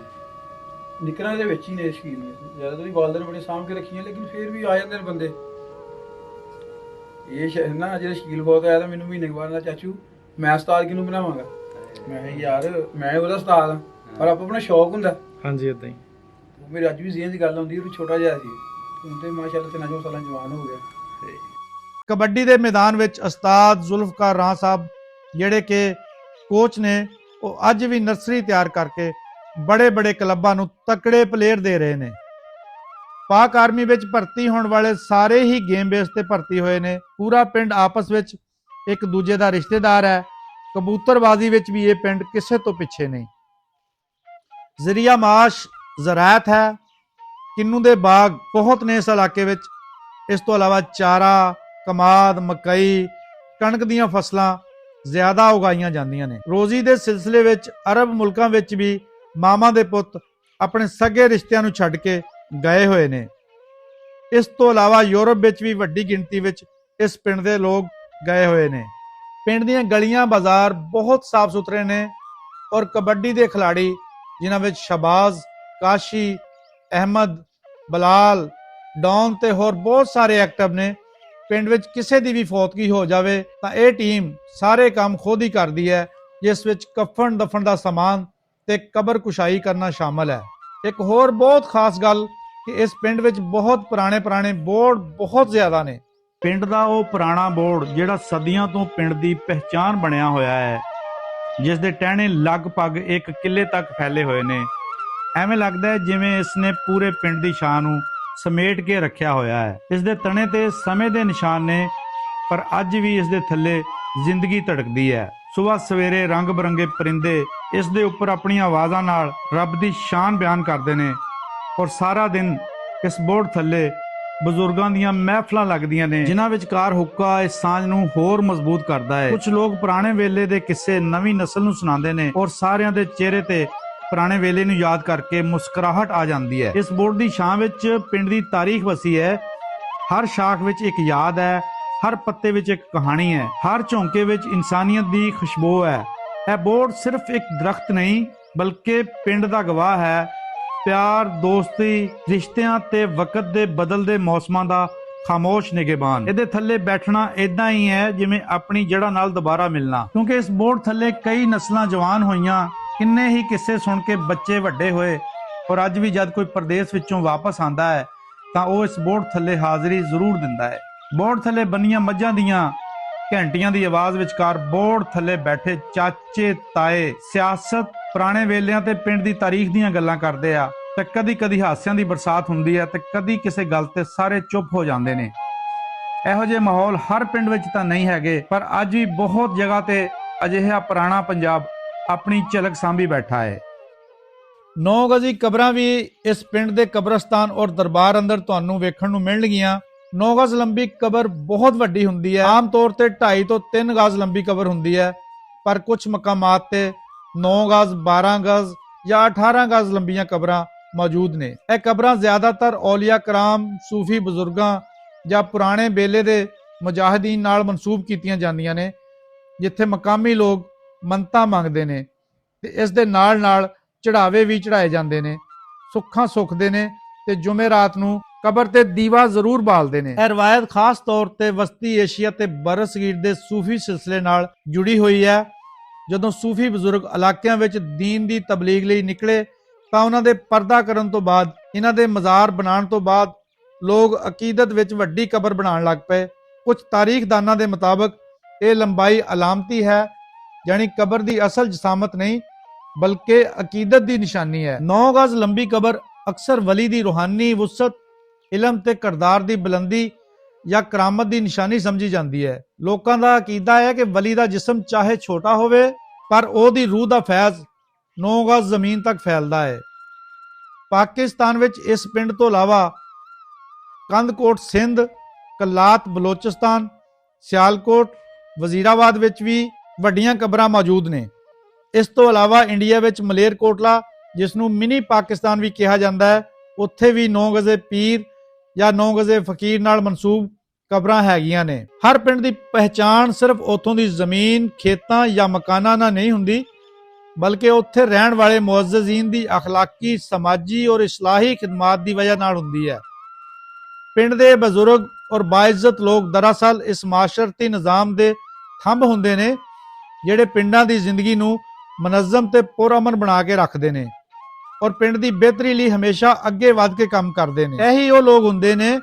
ਨਿੱਕਰਾਂ ਦੇ ਵਿੱਚ ਹੀ ਨੇ ਸ਼ਕੀਲ ਨੇ। ਜ਼ਿਆਦਾਤਰ ਹੀ ਵਾਲਦੇ ਨੇ ਬੜੇ ਸਾਂਭ ਕੇ ਰੱਖੀਆਂ, ਲੇਕਿਨ ਫਿਰ ਵੀ ਆ ਜਾਂਦੇ ਨੇ ਬੰਦੇ। ਇਹ ਨਾ ਜਿਹੜਾ ਸ਼ਕੀਲ ਬਹੁਤ ਆਇਆ ਤਾਂ ਮੈਨੂੰ ਮਹੀਨੇ ਬਾਅਦ ਨਾ ਚਾਚੂ ਮੈਂ ਉਸਤਾਦ ਕਿਹਨੂੰ ਬਣਾਵਾਂਗਾ। ਮੈਂ ਯਾਰ ਮੈਂ ਉਹਦਾ ਉਸਤਾਦ ਹਾਂ, ਪਰ ਆਪਣਾ ਸ਼ੌਕ ਹੁੰਦਾ। ਹਾਂਜੀ, ਏਦਾਂ ਹੀ ਮੇਰੇ ਅੱਜ ਵੀ ਜ਼ਿਹਨ 'ਚ ਗੱਲ ਆਉਂਦੀ। ਉਹ ਛੋਟਾ ਜਿਹਾ ਸੀ, ਹੁਣ ਤੇ ਮਾਸ਼ਾਅੱਲਾ 3 ਸਾਲਾਂ ਜਵਾਨ ਹੋ ਗਿਆ। ਕਬੱਡੀ ਦੇ ਮੈਦਾਨ ਵਿੱਚ ਉਸਤਾਦ ਜ਼ੁਲਫਕਾਰ ਰਾਹ ਸਾਹਿਬ ਜਿਹੜੇ ਕਿ ਕੋਚ ਨੇ, ਉਹ ਅੱਜ ਵੀ ਨਰਸਰੀ ਤਿਆਰ ਕਰਕੇ ਬੜੇ ਕਲੱਬਾਂ ਨੂੰ ਤਕੜੇ ਪਲੇਅਰ ਦੇ ਰਹੇ ਨੇ। ਪਾਕ ਆਰਮੀ ਵਿੱਚ ਭਰਤੀ ਹੋਣ ਵਾਲੇ ਸਾਰੇ ਹੀ ਗੇਮ ਬੇਸ ਤੇ ਭਰਤੀ ਹੋਏ ਨੇ। ਪੂਰਾ ਪਿੰਡ ਆਪਸ ਵਿੱਚ ਇੱਕ ਦੂਜੇ ਦਾ ਰਿਸ਼ਤੇਦਾਰ ਹੈ। ਕਬੂਤਰਬਾਜ਼ੀ ਵਿੱਚ ਵੀ ਇਹ ਪਿੰਡ ਕਿਸੇ ਤੋਂ ਪਿੱਛੇ ਨਹੀਂ। ਜ਼ਰੀਆ ਮਾਸ਼ ਜ਼ਰਾਅਤ ਹੈ। ਕਿੰਨੂ ਦੇ ਬਾਗ ਬਹੁਤ ਨੇ ਇਸ ਇਲਾਕੇ ਵਿੱਚ। ਇਸ ਤੋਂ ਇਲਾਵਾ ਚਾਰਾ, ਕਮਾਦ, ਮਕਈ, ਕਣਕ ਦੀਆਂ ਫਸਲਾਂ ਜ਼ਿਆਦਾ ਉਗਾਈਆਂ ਜਾਂਦੀਆਂ ਨੇ। ਰੋਜ਼ੀ ਦੇ ਸਿਲਸਿਲੇ ਵਿੱਚ ਅਰਬ ਮੁਲਕਾਂ ਵਿੱਚ ਵੀ ਮਾਮਾ ਦੇ ਪੁੱਤ ਆਪਣੇ ਸਗੇ ਰਿਸ਼ਤਿਆਂ ਨੂੰ ਛੱਡ ਕੇ ਗਏ ਹੋਏ ਨੇ। ਇਸ ਤੋਂ ਇਲਾਵਾ ਯੂਰਪ ਵਿੱਚ ਵੀ ਵੱਡੀ ਗਿਣਤੀ ਵਿੱਚ ਇਸ ਪਿੰਡ ਦੇ ਲੋਕ ਗਏ ਹੋਏ ਨੇ। ਪਿੰਡ ਦੀਆਂ ਗਲੀਆਂ ਬਾਜ਼ਾਰ ਬਹੁਤ ਸਾਫ਼ ਸੁਥਰੇ ਨੇ ਔਰ ਕਬੱਡੀ ਦੇ ਖਿਡਾਰੀ ਜਿਨ੍ਹਾਂ ਵਿੱਚ ਸ਼ਬਾਜ਼, ਕਾਸ਼ੀ, ਅਹਿਮਦ, ਬਲਾਲ, ਡੌਨ ਤੇ ਹੋਰ ਬਹੁਤ ਸਾਰੇ ਐਕਟਿਵ ਨੇ। ਪਿੰਡ ਵਿੱਚ ਕਿਸੇ ਦੀ ਵੀ ਫੌਤਗੀ ਹੋ ਜਾਵੇ ਤਾਂ ਇਹ ਟੀਮ ਸਾਰੇ ਕੰਮ ਖੁਦ ਹੀ ਕਰਦੀ ਹੈ, ਜਿਸ ਵਿੱਚ ਕਫਨ ਦਫਨ ਦਾ ਸਮਾਨ ਤੇ ਕਬਰ ਕੁਸ਼ਾਈ ਕਰਨਾ ਸ਼ਾਮਲ ਹੈ। ਇੱਕ ਹੋਰ ਬਹੁਤ ਖਾਸ ਗੱਲ ਕਿ ਇਸ ਪਿੰਡ ਵਿੱਚ ਬਹੁਤ ਪੁਰਾਣੇ ਬੋਰਡ ਬਹੁਤ ਜ਼ਿਆਦਾ ਨੇ। ਪਿੰਡ ਦਾ ਉਹ ਪੁਰਾਣਾ ਬੋਰਡ ਜਿਹੜਾ ਸਦੀਆਂ ਤੋਂ ਪਿੰਡ ਦੀ ਪਹਿਚਾਣ ਬਣਿਆ ਹੋਇਆ ਹੈ, ਜਿਸ ਦੇ ਟਹਿਣੇ ਲਗਭਗ 1 ਕਿੱਲੇ ਤੱਕ ਫੈਲੇ ਹੋਏ ਨੇ। ਐਵੇਂ ਲੱਗਦਾ ਹੈ ਜਿਵੇਂ ਇਸ ਨੇ ਪੂਰੇ ਪਿੰਡ ਦੀ ਸ਼ਾਨ ਨੂੰ ਸਮੇਟ ਕੇ ਰੱਖਿਆ ਹੋਇਆ ਹੈ। ਇਸ ਦੇ ਤਣੇ ਤੇ ਸਮੇਂ ਦੇ ਨਿਸ਼ਾਨ ਨੇ, ਪਰ ਅੱਜ ਵੀ ਇਸ ਦੇ ਥੱਲੇ ਜ਼ਿੰਦਗੀ ਧੜਕਦੀ ਹੈ। ਸਵੇਰ ਸਵੇਰੇ ਰੰਗ ਬਰੰਗੇ ਪਰਿੰਦੇ ਇਸ ਦੇ ਉੱਪਰ ਆਪਣੀਆਂ ਆਵਾਜ਼ਾਂ ਨਾਲ ਰੱਬ ਦੀ ਸ਼ਾਨ ਬਿਆਨ ਕਰਦੇ ਨੇ ਔਰ ਸਾਰਾ ਦਿਨ ਇਸ ਬੋਰਡ ਥੱਲੇ ਬਜ਼ੁਰਗਾਂ ਦੀਆਂ ਮਹਿਫਲਾਂ ਲੱਗਦੀਆਂ ਨੇ, ਜਿਨ੍ਹਾਂ ਵਿਚਕਾਰ ਹੁੱਕਾ ਇਸ ਸਾਂਝ ਨੂੰ ਹੋਰ ਮਜ਼ਬੂਤ ਕਰਦਾ ਹੈ। ਕੁਝ ਲੋਕ ਪੁਰਾਣੇ ਵੇਲੇ ਦੇ ਕਿੱਸੇ ਨਵੀਂ ਨਸਲ ਨੂੰ ਸੁਣਾਉਂਦੇ ਨੇ ਔਰ ਸਾਰਿਆਂ ਦੇ ਚਿਹਰੇ ਤੇ ਪੁਰਾਣੇ ਵੇਲੇ ਨੂੰ ਯਾਦ ਕਰਕੇ ਮੁਸਕਰਾਹਟ ਆ ਜਾਂਦੀ ਹੈ। ਇਸ ਬੋਰਡ ਦੀ ਛਾਂ ਵਿੱਚ ਪਿੰਡ ਦੀ ਤਾਰੀਖ ਵਸੀ ਹੈ। ਹਰ ਸ਼ਾਖ ਵਿੱਚ ਇੱਕ ਯਾਦ ਹੈ, ਹਰ ਪੱਤੇ ਵਿੱਚ ਇੱਕ ਕਹਾਣੀ ਹੈ, ਹਰ ਝੋਂਕੇ ਵਿੱਚ ਇਨਸਾਨੀਅਤ ਦੀ ਖੁਸ਼ਬੂ ਹੈ। ਇਹ ਬੋਰਡ ਸਿਰਫ ਇੱਕ ਦਰਖਤ ਨਹੀਂ ਬਲਕਿ ਪਿੰਡ ਦਾ ਗਵਾਹ ਹੈ। ਪਿਆਰ, ਦੋਸਤੀ, ਰਿਸ਼ਤਿਆਂ ਤੇ ਵਕਤ ਦੇ ਬਦਲਦੇ ਮੌਸਮਾਂ ਦਾ ਖਾਮੋਸ਼ ਨਿਗਹਿਬਾਨ। ਇਹਦੇ ਥੱਲੇ ਬੈਠਣਾ ਇਦਾਂ ਹੀ ਹੈ ਜਿਵੇਂ ਆਪਣੀ ਜੜ੍ਹਾਂ ਨਾਲ ਦੁਬਾਰਾ ਮਿਲਣਾ, ਕਿਉਂਕਿ ਇਸ ਬੋਰਡ ਥੱਲੇ ਕਈ ਨਸਲਾਂ ਜਵਾਨ ਹੋਈਆਂ, ਕਿੰਨੇ ਹੀ ਕਿੱਸੇ ਸੁਣ ਕੇ ਬੱਚੇ ਵੱਡੇ ਹੋਏ, ਔਰ ਅੱਜ ਵੀ ਜਦ ਕੋਈ ਪ੍ਰਦੇਸ਼ ਵਿੱਚੋਂ ਵਾਪਸ ਆਂਦਾ ਹੈ ਤਾਂ ਉਹ ਇਸ ਬੋਰਡ ਥੱਲੇ ਹਾਜ਼ਰੀ ਜ਼ਰੂਰ ਦਿੰਦਾ ਹੈ। ਬੋਰਡ ਥੱਲੇ ਬੰਨੀਆਂ ਮੱਝਾਂ ਦੀਆਂ ਘੰਟੀਆਂ ਦੀ ਆਵਾਜ਼ ਵਿਚਕਾਰ ਬੋਰਡ ਥੱਲੇ ਬੈਠੇ ਚਾਚੇ ਤਾਏ ਸਿਆਸਤ, ਪੁਰਾਣੇ ਵੇਲਿਆਂ ਤੇ ਪਿੰਡ ਦੀ ਤਾਰੀਖ ਦੀਆਂ ਗੱਲਾਂ ਕਰਦੇ ਆ, ਤੇ ਕਦੀ ਕਦੀ ਹਾਸਿਆਂ ਦੀ ਬਰਸਾਤ ਹੁੰਦੀ ਹੈ ਤੇ ਕਦੀ ਕਿਸੇ ਗੱਲ ਤੇ ਸਾਰੇ ਚੁੱਪ ਹੋ ਜਾਂਦੇ ਨੇ। ਇਹੋ ਜਿਹੇ ਮਾਹੌਲ ਹਰ ਪਿੰਡ ਵਿੱਚ ਤਾਂ ਨਹੀਂ ਹੈਗੇ, ਪਰ ਅੱਜ ਵੀ ਬਹੁਤ ਜਗ੍ਹਾ ਤੇ ਅਜਿਹਾ ਪੁਰਾਣਾ ਪੰਜਾਬ ਆਪਣੀ ਝਲਕ ਸਾਂਭੀ ਬੈਠਾ ਹੈ। 9 ਗਜ਼ੀ ਕਬਰਾਂ ਵੀ ਇਸ ਪਿੰਡ ਦੇ ਕਬਰਸਤਾਨ ਔਰ ਦਰਬਾਰ ਅੰਦਰ ਤੁਹਾਨੂੰ ਵੇਖਣ ਨੂੰ ਮਿਲਣਗੀਆਂ। 9 ਗਜ਼ ਲੰਬੀ ਕਬਰ ਬਹੁਤ ਵੱਡੀ ਹੁੰਦੀ ਹੈ। ਆਮ ਤੌਰ ਤੇ 2.5 ਤੋਂ 3 ਗਜ਼ ਲੰਬੀ ਕਬਰ ਹੁੰਦੀ ਹੈ, ਪਰ ਕੁਝ ਮਕਾਮਾਤ ਤੇ 9 ਗਜ਼, 12 ਗਜ਼ ਜਾਂ 18 ਗਜ਼ ਲੰਬੀਆਂ ਕਬਰਾਂ ਮੌਜੂਦ ਨੇ। ਇਹ ਕਬਰਾਂ ਜ਼ਿਆਦਾਤਰ ਔਲੀਆ ਕਰਾਮ, ਸੂਫੀ ਬਜ਼ੁਰਗਾਂ ਜਾਂ ਪੁਰਾਣੇ ਵੇਲੇ ਦੇ ਮੁਜਾਹਿਦੀਨ ਨਾਲ ਮਨਸੂਬ ਕੀਤੀਆਂ ਜਾਂਦੀਆਂ ਨੇ, ਜਿੱਥੇ ਮਕਾਮੀ ਲੋਕ ਮੰਨਤਾਂ ਮੰਗਦੇ ਨੇ ਤੇ ਇਸ ਦੇ ਨਾਲ ਨਾਲ ਚੜਾਵੇ ਵੀ ਚੜਾਏ ਜਾਂਦੇ ਨੇ, ਸੁੱਖਾਂ ਸੁੱਖਦੇ ਨੇ ਤੇ ਜੁਮੇਰਾਤ ਨੂੰ ਕਬਰ ਤੇ ਦੀਵਾ ਜ਼ਰੂਰ ਬਾਲਦੇ ਨੇ। ਇਹ ਰਵਾਇਤ ਖਾਸ ਤੌਰ ਤੇ ਵਸਤੀ ਏਸ਼ੀਆ ਤੇ ਬਰਸਗੀਰ ਦੇ ਸੂਫੀ ਸਿਲਸਿਲੇ ਨਾਲ ਜੁੜੀ ਹੋਈ ਹੈ। ਜਦੋਂ ਸੂਫੀ ਬਜ਼ੁਰਗ ਇਲਾਕਿਆਂ ਵਿੱਚ ਦੀਨ ਦੀ ਤਬਲੀਗ ਲਈ ਨਿਕਲੇ ਤਾਂ ਉਹਨਾਂ ਦੇ ਪਰਦਾ ਕਰਨ ਤੋਂ ਬਾਅਦ, ਇਹਨਾਂ ਦੇ ਮਜ਼ਾਰ ਬਣਾਉਣ ਤੋਂ ਬਾਅਦ ਲੋਕ ਅਕੀਦਤ ਵਿੱਚ ਵੱਡੀ ਕਬਰ ਬਣਾਉਣ ਲੱਗ ਪਏ। ਕੁਝ ਤਾਰੀਖਦਾਨਾਂ ਦੇ ਮੁਤਾਬਕ ਇਹ ਲੰਬਾਈ ਅਲਾਮਤੀ ਹੈ, ਯਾਨੀ ਕਬਰ ਦੀ ਅਸਲ ਜਸਾਮਤ ਨਹੀਂ ਬਲਕਿ ਅਕੀਦਤ ਦੀ ਨਿਸ਼ਾਨੀ ਹੈ। 9 ਗਜ਼ ਲੰਬੀ ਕਬਰ ਅਕਸਰ ਵਲੀ ਦੀ ਰੂਹਾਨੀ ਵੁਸਅਤ, ਇਲਮ ਤੇ ਕਿਰਦਾਰ ਦੀ ਬੁਲੰਦੀ ਜਾਂ ਕਰਾਮਤ ਦੀ ਨਿਸ਼ਾਨੀ ਸਮਝੀ ਜਾਂਦੀ ਹੈ। ਲੋਕਾਂ ਦਾ ਅਕੀਦਾ ਹੈ ਕਿ ਵਲੀ ਦਾ ਜਿਸਮ ਚਾਹੇ ਛੋਟਾ ਹੋਵੇ ਪਰ ਉਹਦੀ ਰੂਹ ਦਾ ਫੈਜ਼ 9 ਗਜ਼ ਜ਼ਮੀਨ ਤੱਕ ਫੈਲਦਾ ਹੈ। ਪਾਕਿਸਤਾਨ ਵਿੱਚ ਇਸ ਪਿੰਡ ਤੋਂ ਇਲਾਵਾ ਕੰਦਕੋਟ ਸਿੰਧ, ਕਲਾਤ ਬਲੋਚਿਸਤਾਨ, ਸਿਆਲਕੋਟ, ਵਜ਼ੀਰਾਬਾਦ ਵਿੱਚ ਵੀ ਵੱਡੀਆਂ ਕਬਰਾਂ ਮੌਜੂਦ ਨੇ। ਇਸ ਤੋਂ ਇਲਾਵਾ ਇੰਡੀਆ ਵਿੱਚ ਮਲੇਰਕੋਟਲਾ, ਜਿਸ ਨੂੰ ਮਿਨੀ ਪਾਕਿਸਤਾਨ ਵੀ ਕਿਹਾ ਜਾਂਦਾ ਹੈ, ਉੱਥੇ ਵੀ 9 ਗਜ਼ੇ ਪੀਰ ਜਾਂ 9 ਗਜ਼ੇ ਫਕੀਰ ਨਾਲ ਮਨਸੂਬ ਕਬਰਾਂ ਹੈਗੀਆਂ ਨੇ। ਹਰ ਪਿੰਡ ਦੀ ਪਹਿਚਾਣ ਸਿਰਫ ਉੱਥੋਂ ਦੀ ਜ਼ਮੀਨ, ਖੇਤਾਂ ਜਾਂ ਮਕਾਨਾਂ ਨਾਲ ਨਹੀਂ ਹੁੰਦੀ, ਬਲਕਿ ਉੱਥੇ ਰਹਿਣ ਵਾਲੇ ਮੁਅੱਜ਼ਜ਼ੀਨ ਦੀ ਅਖਲਾਕੀ, ਸਮਾਜੀ ਔਰ ਇਸਲਾਹੀ ਖਿਦਮਾਤ ਦੀ ਵਜ੍ਹਾ ਨਾਲ ਹੁੰਦੀ ਹੈ। ਪਿੰਡ ਦੇ ਬਜ਼ੁਰਗ ਔਰ ਬਾਇਜ਼ਤ ਲੋਕ ਦਰਅਸਲ ਇਸ ਮਾਸ਼ਰਤੀ ਨਿਜ਼ਾਮ ਦੇ ਥੰਬ ਹੁੰਦੇ ਨੇ, ਜਿਹੜੇ ਪਿੰਡਾਂ ਦੀ ਜ਼ਿੰਦਗੀ ਨੂੰ ਮਨਜ਼ਮ ਤੇ ਪੁਰਅਮਨ ਬਣਾ ਕੇ ਰੱਖਦੇ ਨੇ ਔਰ ਪਿੰਡ ਦੀ ਬਿਹਤਰੀ ਲਈ ਹਮੇਸ਼ਾ ਅੱਗੇ ਵਧ ਕੇ ਕੰਮ ਕਰਦੇ ਨੇ। ਇਹੀ ਉਹ ਲੋਕ ਹੁੰਦੇ ਨੇ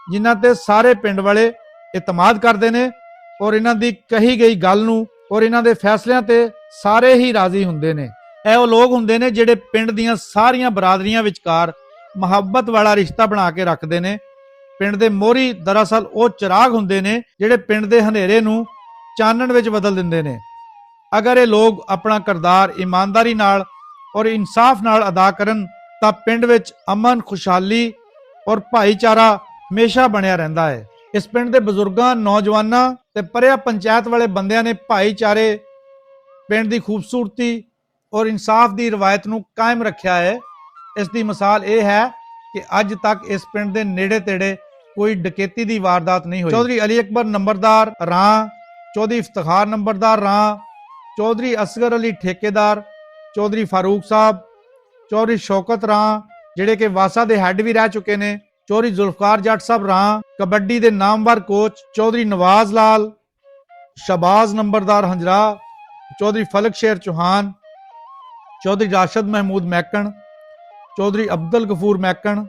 ਜਿਨ੍ਹਾਂ ਤੇ ਸਾਰੇ ਪਿੰਡ ਵਾਲੇ ਇਤਮਾਦ ਕਰਦੇ ਨੇ ਔਰ ਇਹਨਾਂ ਦੀ ਕਹੀ ਗਈ ਗੱਲ ਨੂੰ ਔਰ ਇਹਨਾਂ ਦੇ ਫੈਸਲਿਆਂ ਤੇ ਸਾਰੇ ਹੀ ਰਾਜ਼ੀ ਹੁੰਦੇ ਨੇ। ਇਹ ਉਹ ਲੋਕ ਹੁੰਦੇ ਨੇ ਜਿਹੜੇ ਪਿੰਡ ਦੀਆਂ ਸਾਰੀਆਂ ਬਰਾਦਰੀਆਂ ਵਿਚਕਾਰ ਮੁਹੱਬਤ ਵਾਲਾ ਰਿਸ਼ਤਾ ਬਣਾ ਕੇ ਰੱਖਦੇ ਨੇ। ਪਿੰਡ ਦੇ ਮੋਹਰੀ ਦਰਅਸਲ ਉਹ ਚਿਰਾਗ ਹੁੰਦੇ ਨੇ ਜਿਹੜੇ ਪਿੰਡ ਦੇ ਹਨੇਰੇ ਨੂੰ ਚਾਨਣ ਵਿੱਚ ਬਦਲ ਦਿੰਦੇ ਨੇ। ਅਗਰ ਇਹ ਲੋਕ ਆਪਣਾ ਕਿਰਦਾਰ ਇਮਾਨਦਾਰੀ ਨਾਲ ਔਰ ਇਨਸਾਫ ਨਾਲ ਅਦਾ ਕਰਨ ਤਾਂ ਪਿੰਡ ਵਿੱਚ ਅਮਨ, ਖੁਸ਼ਹਾਲੀ ਔਰ ਭਾਈਚਾਰਾ ਹਮੇਸ਼ਾ ਬਣਿਆ ਰਹਿੰਦਾ ਹੈ। ਇਸ ਪਿੰਡ ਦੇ ਬਜ਼ੁਰਗਾਂ, ਨੌਜਵਾਨਾਂ ਤੇ ਪਰਿਆ ਪੰਚਾਇਤ ਵਾਲੇ ਬੰਦਿਆਂ ਨੇ ਭਾਈਚਾਰੇ, ਪਿੰਡ ਦੀ ਖੂਬਸੂਰਤੀ ਔਰ ਇਨਸਾਫ ਦੀ ਰਵਾਇਤ ਨੂੰ ਕਾਇਮ ਰੱਖਿਆ ਹੈ। ਇਸ ਦੀ ਮਿਸਾਲ ਇਹ ਹੈ ਕਿ ਅੱਜ ਤੱਕ ਇਸ ਪਿੰਡ ਦੇ ਨੇੜੇ ਤੇੜੇ ਕੋਈ ਡਕੈਤੀ ਦੀ ਵਾਰਦਾਤ ਨਹੀਂ ਹੋਈ। ਚੌਧਰੀ ਅਲੀ ਅਕਬਰ ਨੰਬਰਦਾਰ ਰਾਂ, ਚੌਧਰੀ ਇਫਤਖਾਰ ਨੰਬਰਦਾਰ ਰਾਂ, ਚੌਧਰੀ ਅਸਗਰ ਅਲੀ ਠੇਕੇਦਾਰ, ਚੌਧਰੀ ਫਾਰੂਕ ਸਾਹਿਬ, ਚੌਧਰੀ ਸ਼ੌਕਤ ਰਾਂ ਜਿਹੜੇ ਕਿ ਵਾਸਾ ਦੇ ਹੈੱਡ ਵੀ ਰਹਿ ਚੁੱਕੇ ਨੇ, ਚੌਧਰੀ ਜ਼ੁਲਫਕਾਰ ਜੱਟ ਸਾਹਿਬ ਰਾਂ, ਕਬੱਡੀ ਦੇ ਨਾਮਵਰ ਕੋਚ ਚੌਧਰੀ ਨਵਾਜ਼ ਲਾਲ, ਸ਼ਬਾਜ਼ ਨੰਬਰਦਾਰ ਹੰਜਰਾ, ਚੌਧਰੀ ਫਲਕ ਸ਼ੇਰ ਚੌਹਾਨ, ਚੌਧਰੀ ਰਾਸ਼ਦ ਮਹਿਮੂਦ ਮੈਕਣ, ਚੌਧਰੀ ਅਬਦੁਲ ਗਫੂਰ ਮੈਕਣ,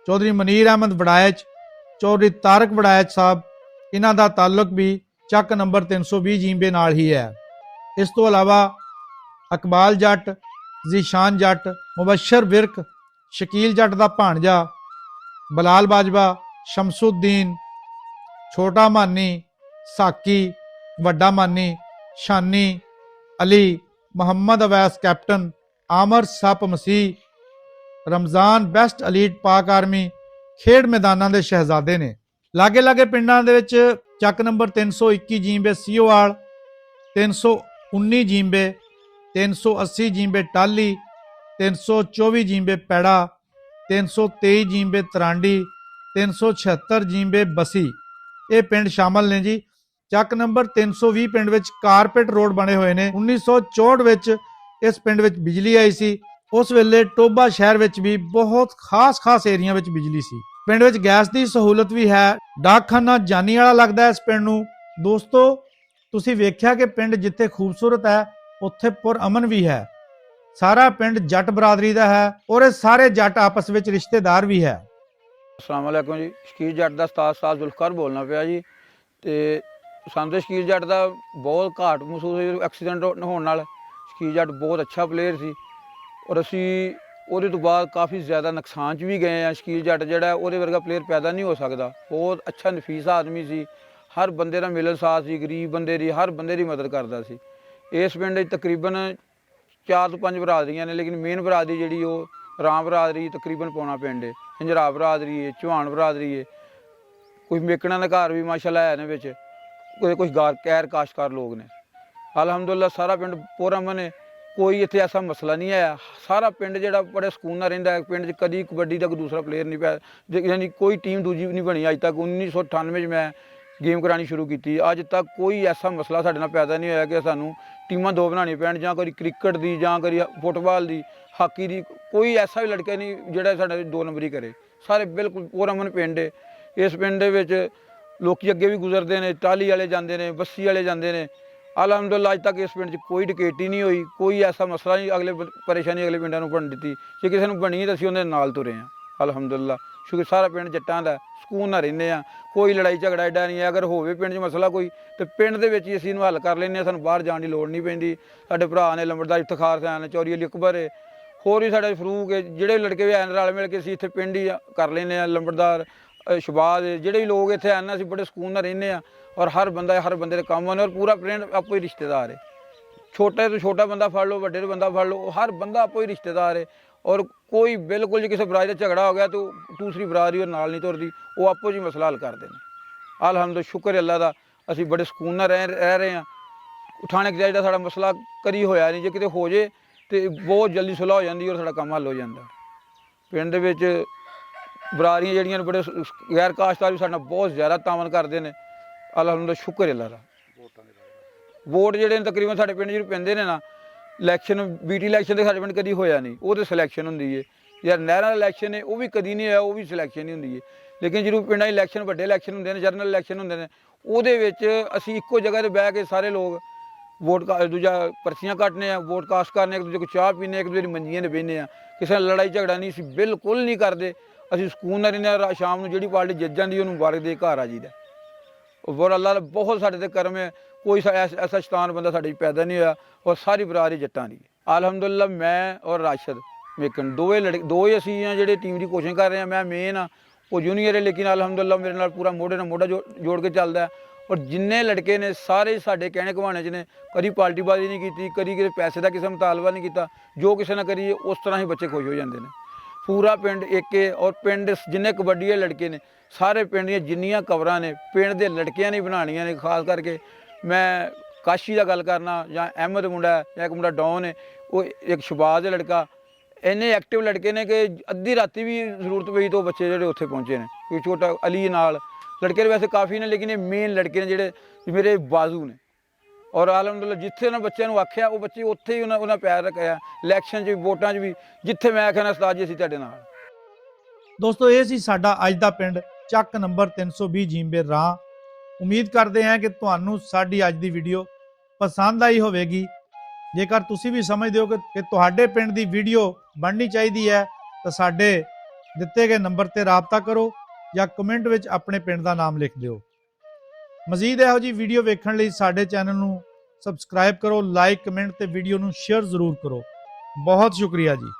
ਚੌਧਰੀ ਮਨੀਰ ਅਹਿਮਦ ਵੜਾਇਚ, ਚੌਧਰੀ ਤਾਰਕ ਵੜਾਇਚ ਸਾਹਿਬ, ਇਹਨਾਂ ਦਾ ਤਾਲੁਕ ਵੀ ਚੱਕ ਨੰਬਰ 320 ਜੀਂਬੇ ਨਾਲ ਹੀ ਹੈ। ਇਸ ਤੋਂ ਇਲਾਵਾ ਅਕਬਾਲ ਜੱਟ, ਜ਼ੀਸ਼ਾਨ ਜੱਟ, ਮੁਬਸ਼ਰ ਵਿਰਕ, ਸ਼ਕੀਲ ਜੱਟ ਦਾ ਭਾਣਜਾ, ਬਲਾਲ ਬਾਜਵਾ, ਸ਼ਮਸੁੱਦੀਨ, ਛੋਟਾ ਮਾਨੀ, ਸਾਕੀ, ਵੱਡਾ ਮਾਨੀ, ਸ਼ਾਨੀ, ਅਲੀ, ਮੁਹੰਮਦ ਅਵੈਸ ਕੈਪਟਨ, ਆਮਰ ਸੱਪ ਮਸੀਹ, ਰਮਜ਼ਾਨ ਬੈਸਟ ਅਲੀਟ ਪਾਕ ਆਰਮੀ ਖੇਡ ਮੈਦਾਨਾਂ ਦੇ ਸ਼ਹਿਜ਼ਾਦੇ ਨੇ। ਲਾਗੇ ਲਾਗੇ ਪਿੰਡਾਂ ਦੇ ਵਿੱਚ ਚੱਕ ਨੰਬਰ 321 ਜੀਂਬੇ ਸੀਓਵਾਲ, 319 ਜੀਂਬੇ, 380 ਜੀਂਬੇ ਟਾਲੀ, 324 ਜੀਂਬੇ ਪੈੜਾ, 323 ਜੀਂਬੇ ਤਰਾਂਡੀ, 376 ਜੀਂਬੇ ਬਸੀ, ਇਹ ਪਿੰਡ ਸ਼ਾਮਲ ਨੇ ਜੀ। ਚੱਕ ਨੰਬਰ 320 ਪਿੰਡ ਵਿੱਚ ਕਾਰਪੇਟ ਰੋਡ ਬਣੇ ਹੋਏ ਨੇ। 1964 ਵਿੱਚ ਇਸ ਪਿੰਡ ਵਿੱਚ ਬਿਜਲੀ ਆਈ ਸੀ। ਉਸ ਵੇਲੇ ਟੋਬਾ ਸ਼ਹਿਰ ਵਿੱਚ ਵੀ ਬਹੁਤ ਖਾਸ ਏਰੀਆ ਵਿੱਚ ਬਿਜਲੀ ਸੀ। ਪਿੰਡ ਵਿੱਚ ਗੈਸ ਦੀ ਸਹੂਲਤ ਵੀ ਹੈ। ਡਾਕਖਾਨਾ ਜਾਨੀ ਵਾਲਾ ਲੱਗਦਾ ਇਸ ਪਿੰਡ ਨੂੰ। ਦੋਸਤੋ ਤੁਸੀਂ ਵੇਖਿਆ ਕਿ ਪਿੰਡ ਜਿੱਥੇ ਖੂਬਸੂਰਤ ਹੈ ਉੱਥੇ ਪੁਰਅਮਨ ਵੀ ਹੈ। ਸਾਰਾ ਪਿੰਡ ਜੱਟ ਬਰਾਦਰੀ ਦਾ ਹੈ ਔਰ ਇਹ ਸਾਰੇ ਜੱਟ ਆਪਸ ਵਿੱਚ ਰਿਸ਼ਤੇਦਾਰ ਵੀ ਹੈ। ਅਸਲਾਮ ਵਾਲੇਕੁਮ ਜੀ। ਸ਼ਕੀਰ ਜੱਟ ਦਾ ਉਸਤਾਦ ਸਾਹਿਬ ਜ਼ੁਲਫਕਾਰ ਬੋਲਣਾ ਪਿਆ ਜੀ। ਤੇ ਸਾਨੂੰ ਤਾਂ ਸ਼ਕੀਰ ਜੱਟ ਦਾ ਬਹੁਤ ਘਾਟ ਮਹਿਸੂਸ ਹੋਈ ਐਕਸੀਡੈਂਟ ਹੋਣ ਨਾਲ। ਸ਼ਕੀਰ ਜੱਟ ਬਹੁਤ ਅੱਛਾ ਪਲੇਅਰ ਸੀ ਔਰ ਅਸੀਂ ਉਹਦੇ ਤੋਂ ਬਾਅਦ ਕਾਫੀ ਜ਼ਿਆਦਾ ਨੁਕਸਾਨ 'ਚ ਵੀ ਗਏ ਆ। ਸ਼ਕੀਰ ਜੱਟ ਜਿਹੜਾ ਉਹਦੇ ਵਰਗਾ ਪਲੇਅਰ ਪੈਦਾ ਨਹੀਂ ਹੋ ਸਕਦਾ। ਬਹੁਤ ਅੱਛਾ ਨਫੀਸ ਆਦਮੀ ਸੀ, ਹਰ ਬੰਦੇ ਦਾ ਮਿਲਣਸਾਰ ਸੀ, ਗਰੀਬ ਬੰਦੇ ਦੀ ਹਰ ਬੰਦੇ ਦੀ ਮਦਦ ਕਰਦਾ ਸੀ। ਇਸ ਪਿੰਡ 'ਚ ਤਕਰੀਬਨ 4 ਤੋਂ 5 ਬਰਾਦਰੀਆਂ ਨੇ, ਲੇਕਿਨ ਮੇਨ ਬਰਾਦਰੀ ਜਿਹੜੀ ਉਹ ਰਾਮ ਬਰਾਦਰੀ ਤਕਰੀਬਨ ਪੌਣਾ ਪਿੰਡ ਹੈ। ਹੰਜਰਾ ਬਰਾਦਰੀ ਹੈ, ਚੌਹਾਨ ਬਰਾਦਰੀ ਹੈ, ਕੁਝ ਮੇਕਣਾ ਦੇ ਘਰ ਵੀ ਮਾਸ਼ਾਅੱਲਾ ਹੈ ਨੇ ਵਿੱਚ, ਕੁਝ ਗੈਰ ਕਾਸ਼ਤਕਾਰ ਲੋਕ ਨੇ। ਅਲਹਮਦੁਲਿਲਾ ਸਾਰਾ ਪਿੰਡ ਪੁਰਅਮਨ ਹੈ, ਕੋਈ ਇੱਥੇ ਐਸਾ ਮਸਲਾ ਨਹੀਂ ਆਇਆ। ਸਾਰਾ ਪਿੰਡ ਜਿਹੜਾ ਬੜੇ ਸਕੂਨ ਨਾਲ ਰਹਿੰਦਾ ਹੈ। ਪਿੰਡ 'ਚ ਕਦੀ ਕਬੱਡੀ ਦਾ ਕੋਈ ਦੂਸਰਾ ਪਲੇਅਰ ਨਹੀਂ ਪਿਆ, ਯਾਨੀ ਕੋਈ ਟੀਮ ਦੂਜੀ ਵੀ ਨਹੀਂ ਬਣੀ ਅੱਜ ਤੱਕ। 1998 'ਚ ਮੈਂ ਗੇਮ ਕਰਾਉਣੀ ਸ਼ੁਰੂ ਕੀਤੀ, ਅੱਜ ਤੱਕ ਕੋਈ ਐਸਾ ਮਸਲਾ ਸਾਡੇ ਨਾਲ ਪੈਦਾ ਨਹੀਂ ਹੋਇਆ ਕਿ ਸਾਨੂੰ ਟੀਮਾਂ 2 ਬਣਾਉਣੀਆਂ ਪੈਣ, ਜਾਂ ਕੋਈ ਕ੍ਰਿਕਟ ਦੀ ਜਾਂ ਕੋਈ ਫੁੱਟਬਾਲ ਦੀ, ਹਾਕੀ ਦੀ। ਕੋਈ ਐਸਾ ਵੀ ਲੜਕਾ ਨਹੀਂ ਜਿਹੜਾ ਸਾਡੇ 2 ਨੰਬਰੀ ਕਰੇ। ਸਾਰੇ ਬਿਲਕੁਲ ਪੁਰਅਮਨ ਪਿੰਡ ਹੈ। ਇਸ ਪਿੰਡ ਦੇ ਵਿੱਚ ਲੋਕੀ ਅੱਗੇ ਵੀ ਗੁਜ਼ਰਦੇ ਨੇ, ਟਾਹਲੀ ਵਾਲੇ ਜਾਂਦੇ ਨੇ, ਬੱਸੀ ਵਾਲੇ ਜਾਂਦੇ ਨੇ। ਅਲਹਮਦੁਲਿਲਾ ਅੱਜ ਤੱਕ ਇਸ ਪਿੰਡ 'ਚ ਕੋਈ ਡਕੈਤੀ ਨਹੀਂ ਹੋਈ, ਕੋਈ ਐਸਾ ਮਸਲਾ ਨਹੀਂ ਪਰੇਸ਼ਾਨੀ ਅਗਲੇ ਪਿੰਡਾਂ ਨੂੰ ਬਣ ਦਿੱਤੀ। ਜੇ ਕਿਸੇ ਨੂੰ ਬਣੀ ਤਾਂ ਅਸੀਂ ਉਹਦੇ ਨਾਲ ਤੁਰੇ ਹਾਂ। ਅਲਹਮਦੁਲਿਲਾ ਸ਼ੁਕਰ, ਸਾਰਾ ਪਿੰਡ ਜੱਟਾਂ ਦਾ, ਸਕੂਨ ਨਾਲ ਰਹਿੰਦੇ ਹਾਂ। ਕੋਈ ਲੜਾਈ ਝਗੜਾ ਐਡਾ ਨਹੀਂ ਹੈ। ਅਗਰ ਹੋਵੇ ਪਿੰਡ 'ਚ ਮਸਲਾ ਕੋਈ ਤਾਂ ਪਿੰਡ ਦੇ ਵਿੱਚ ਹੀ ਅਸੀਂ ਇਹਨੂੰ ਹੱਲ ਕਰ ਲੈਂਦੇ ਹਾਂ। ਸਾਨੂੰ ਬਾਹਰ ਜਾਣ ਦੀ ਲੋੜ ਨਹੀਂ ਪੈਂਦੀ। ਸਾਡੇ ਭਰਾ ਨੇ ਲੰਬੜਦਾਰ ਇਫਤਖਾਰ ਸਾਹਿਬ ਨੇ, ਚੌਰੀ ਅਲੀ ਅਕਬਰ ਹੈ, ਹੋਰ ਵੀ ਸਾਡੇ ਫਰੂਕ ਹੈ, ਜਿਹੜੇ ਲੜਕੇ ਵੀ ਐਨ ਰਲ ਮਿਲ ਕੇ ਅਸੀਂ ਇੱਥੇ ਪਿੰਡ ਹੀ ਕਰ ਲੈਂਦੇ ਹਾਂ। ਲੰਬੜਦਾਰ ਸ਼ਬਾਜ਼, ਜਿਹੜੇ ਵੀ ਲੋਕ ਇੱਥੇ ਆਉਂਦੇ ਅਸੀਂ ਬੜੇ ਸਕੂਨ ਨਾਲ ਰਹਿੰਦੇ ਹਾਂ। ਔਰ ਹਰ ਬੰਦੇ ਦੇ ਕੰਮ ਆਉਂਦੇ, ਔਰ ਪੂਰਾ ਪਿੰਡ ਆਪੋ ਹੀ ਰਿਸ਼ਤੇਦਾਰ ਹੈ। ਛੋਟੇ ਤੋਂ ਛੋਟਾ ਬੰਦਾ ਫੜ ਲਓ, ਵੱਡੇ ਤੋਂ ਬੰਦਾ ਫੜ ਲਓ, ਹਰ ਬੰਦਾ ਆਪੋ ਹੀ ਰਿਸ਼ਤੇਦਾਰ ਹੈ। ਔਰ ਕੋਈ ਬਿਲਕੁਲ ਜੇ ਕਿਸੇ ਬਰਾਦਰੀ ਦਾ ਝਗੜਾ ਹੋ ਗਿਆ ਤਾਂ ਦੂਸਰੀ ਬਰਾਦਰੀ ਉਹ ਨਾਲ ਨਹੀਂ ਤੁਰਦੀ, ਉਹ ਆਪੋ ਜੀ ਮਸਲਾ ਹੱਲ ਕਰਦੇ ਨੇ। ਅਲਹਮਦੁਲਿਲਾ ਸ਼ੁਕਰ ਅੱਲਾ ਦਾ, ਅਸੀਂ ਬੜੇ ਸਕੂਨ ਨਾਲ ਰਹਿ ਰਹੇ ਹਾਂ। ਥਾਣੇ ਕਚਹਿਰੀ ਦਾ ਸਾਡਾ ਮਸਲਾ ਕਦੀ ਹੋਇਆ ਨਹੀਂ। ਜੇ ਕਿਤੇ ਹੋ ਜੇ ਤਾਂ ਬਹੁਤ ਜਲਦੀ ਸੁਲ੍ਹਾ ਹੋ ਜਾਂਦੀ ਔਰ ਸਾਡਾ ਕੰਮ ਹੱਲ ਹੋ ਜਾਂਦਾ। ਪਿੰਡ ਦੇ ਵਿੱਚ ਬਰਾਦਰੀਆਂ ਜਿਹੜੀਆਂ ਨੇ ਬੜੇ ਗੈਰ ਕਾਸ਼ਤਕਾਰ ਵੀ ਸਾਡੇ ਨਾਲ ਬਹੁਤ ਜ਼ਿਆਦਾ ਤਾਮਨ ਕਰਦੇ ਨੇ। ਅਲਹਮਦੁਲਿਲਾ ਸ਼ੁਕਰ ਅੱਲਾ ਦਾ। ਵੋਟ ਜਿਹੜੇ ਨੇ ਤਕਰੀਬਨ ਸਾਡੇ ਪਿੰਡ ਜਿਹੜੇ ਪੈਂਦੇ ਨੇ ਨਾ, ਇਲੈਕਸ਼ਨ BT ਇਲੈਕਸ਼ਨ ਤਾਂ ਸਾਡੇ ਪਿੰਡ ਕਦੀ ਹੋਇਆ ਨਹੀਂ। ਉਹ ਤਾਂ ਸਿਲੈਕਸ਼ਨ ਹੁੰਦੀ ਹੈ। ਯਾਰ ਨਹਿਰਾਂ ਦਾ ਇਲੈਕਸ਼ਨ ਹੈ ਉਹ ਵੀ ਕਦੀ ਨਹੀਂ ਹੋਇਆ, ਉਹ ਵੀ ਸਿਲੈਕਸ਼ਨ ਹੀ ਹੁੰਦੀ ਹੈ। ਲੇਕਿਨ ਜਦੋਂ ਪਿੰਡਾਂ ਦੇ ਇਲੈਕਸ਼ਨ, ਵੱਡੇ ਇਲੈਕਸ਼ਨ ਹੁੰਦੇ ਨੇ, ਜਨਰਲ ਇਲੈਕਸ਼ਨ ਹੁੰਦੇ ਨੇ, ਉਹਦੇ ਵਿੱਚ ਅਸੀਂ ਇੱਕੋ ਜਗ੍ਹਾ 'ਤੇ ਬਹਿ ਕੇ ਸਾਰੇ ਲੋਕ ਪਰਚੀਆਂ ਕੱਟਨੇ ਆ, ਵੋਟ ਕਾਸਟ ਕਰਨੇ, ਇੱਕ ਦੂਜੇ ਕੋਲ ਚਾਹ ਪੀਣੇ, ਇੱਕ ਦੂਜੇ ਦੀ ਮੰਜੀਆਂ 'ਤੇ ਬਹਿੰਦੇ ਆ। ਕਿਸੇ ਨਾਲ ਲੜਾਈ ਝਗੜਾ ਨਹੀਂ, ਅਸੀਂ ਬਿਲਕੁਲ ਨਹੀਂ ਕਰਦੇ। ਅਸੀਂ ਸਕੂਨ ਨਾਲ ਰਹਿੰਦੇ ਹਾਂ। ਸ਼ਾਮ ਨੂੰ ਜਿਹੜੀ ਪਾਰਟੀ ਜਿੱਤ ਜਾਂਦੀ ਉਹਨੂੰ ਮੁਬਾਰਕ ਦੇ ਘਰ ਆ ਜਾਈਦਾ। ਔਰ ਅੱਲਾ ਦਾ ਬਹੁਤ ਸਾਡੇ 'ਤੇ ਕਰਮ ਹੈ, ਕੋਈ ਐਸਾ ਸ਼ੈਤਾਨ ਬੰਦਾ ਸਾਡੇ 'ਚ ਪੈਦਾ ਨਹੀਂ ਹੋਇਆ। ਔਰ ਸਾਰੀ ਬਰਾਦਰੀ ਜੱਟਾਂ ਦੀ। ਅਲਹਮਦੁਲਿਲਾ ਮੈਂ ਔਰ ਰਾਸ਼ਦ ਮੇਕਨ ਦੋ ਹੀ ਅਸੀਂ ਹਾਂ ਜਿਹੜੇ ਟੀਮ ਦੀ ਕੋਸ਼ਿਸ਼ ਕਰ ਰਹੇ ਹਾਂ। ਮੈਂ ਮੇਨ ਹਾਂ, ਉਹ ਜੂਨੀਅਰ ਹੈ, ਲੇਕਿਨ ਅਲਹਮਦੁਲਿਲਾ ਮੇਰੇ ਨਾਲ ਪੂਰਾ ਮੋਢੇ ਨਾਲ ਮੋਢਾ ਜੋੜ ਕੇ ਚੱਲਦਾ। ਔਰ ਜਿੰਨੇ ਲੜਕੇ ਨੇ ਸਾਰੇ ਸਾਡੇ ਕਹਿਣੇ ਘਵਾਣੇ 'ਚ ਨੇ। ਕਦੀ ਪਾਲਟੀਬਾਜ਼ੀ ਨਹੀਂ ਕੀਤੀ, ਕਦੀ ਕਿਸੇ ਪੈਸੇ ਦਾ ਕਿਸੇ ਮੁਤਾਲਬਾ ਨਹੀਂ ਕੀਤਾ। ਜੋ ਕਿਸੇ ਨਾਲ ਕਰੀਏ ਉਸ ਤਰ੍ਹਾਂ ਹੀ ਬੱਚੇ ਖੁਸ਼ ਹੋ ਜਾਂਦੇ ਨੇ। ਪੂਰਾ ਪਿੰਡ ਇੱਕ ਹੈ। ਔਰ ਪਿੰਡ ਜਿੰਨੇ ਕਬੱਡੀ ਦੇ ਲੜਕੇ ਨੇ, ਸਾਰੇ ਪਿੰਡ ਦੀਆਂ ਜਿੰਨੀਆਂ ਕਵਰਾਂ ਨੇ ਪਿੰਡ ਦੇ ਲੜਕਿਆਂ ਨੇ ਬਣਾਉਣੀਆਂ ਨੇ। ਖਾਸ ਕਰਕੇ ਮੈਂ ਕਾਸ਼ੀ ਦਾ ਗੱਲ ਕਰਨਾ, ਜਾਂ ਅਹਿਮਦ ਮੁੰਡਾ, ਜਾਂ ਇੱਕ ਮੁੰਡਾ ਡੌਨ ਹੈ, ਉਹ ਇੱਕ ਸ਼ਬਾਜ਼ ਦਾ ਲੜਕਾ। ਇੰਨੇ ਐਕਟਿਵ ਲੜਕੇ ਨੇ ਕਿ ਅੱਧੀ ਰਾਤੀ ਵੀ ਜ਼ਰੂਰਤ ਪਈ ਤਾਂ ਬੱਚੇ ਜਿਹੜੇ ਉੱਥੇ ਪਹੁੰਚੇ ਨੇ। ਕੋਈ ਛੋਟਾ ਅਲੀ ਨਾਲ ਲੜਕੇ ਵੈਸੇ ਕਾਫੀ ਨੇ, ਲੇਕਿਨ ਇਹ ਮੇਨ ਲੜਕੇ ਨੇ ਜਿਹੜੇ ਮੇਰੇ ਬਾਜ਼ੂ ਨੇ। ਔਰ ਅਲਹਮਦੁਲਿਲਾ ਜਿੱਥੇ ਉਹਨਾਂ ਬੱਚਿਆਂ ਨੂੰ ਆਖਿਆ ਉਹ ਬੱਚੇ ਉੱਥੇ ਹੀ ਉਹਨਾਂ ਪੈਰ ਰੱਖਿਆ। ਇਲੈਕਸ਼ਨ 'ਚ ਵੀ, ਵੋਟਾਂ 'ਚ ਵੀ, ਜਿੱਥੇ ਮੈਂ ਆਖਿਆ ਨਾ ਉਸਤਾਦ ਜੀ ਅਸੀਂ ਤੁਹਾਡੇ ਨਾਲ। ਦੋਸਤੋ ਇਹ ਸੀ ਸਾਡਾ ਅੱਜ ਦਾ ਪਿੰਡ ਚੱਕ ਨੰਬਰ 320 ਜੀਂਬੇ ਰਾਹ। ਉਮੀਦ ਕਰਦੇ ਹਾਂ ਕਿ ਤੁਹਾਨੂੰ ਸਾਡੀ ਅੱਜ ਦੀ ਵੀਡੀਓ ਪਸੰਦ ਆਈ ਹੋਵੇਗੀ। ਜੇਕਰ ਤੁਸੀਂ ਵੀ ਸਮਝਦੇ ਹੋ ਕਿ ਤੁਹਾਡੇ ਪਿੰਡ ਦੀ ਵੀਡੀਓ ਬਣਨੀ ਚਾਹੀਦੀ ਹੈ ਤਾਂ ਸਾਡੇ ਦਿੱਤੇ ਗਏ ਨੰਬਰ ਤੇ ਰਾਬਤਾ ਕਰੋ ਜਾਂ ਕਮੈਂਟ ਵਿੱਚ ਆਪਣੇ ਪਿੰਡ ਦਾ ਨਾਮ ਲਿਖ ਦਿਓ। ਮਜ਼ੀਦ ਇਹੋ ਜਿਹੀ ਵੀਡੀਓ ਵੇਖਣ ਲਈ ਸਾਡੇ ਚੈਨਲ ਨੂੰ ਸਬਸਕ੍ਰਾਈਬ ਕਰੋ, ਲਾਈਕ, ਕਮੈਂਟ ਤੇ ਵੀਡੀਓ ਨੂੰ ਸ਼ੇਅਰ ਜ਼ਰੂਰ ਕਰੋ। ਬਹੁਤ ਸ਼ੁਕਰੀਆ ਜੀ।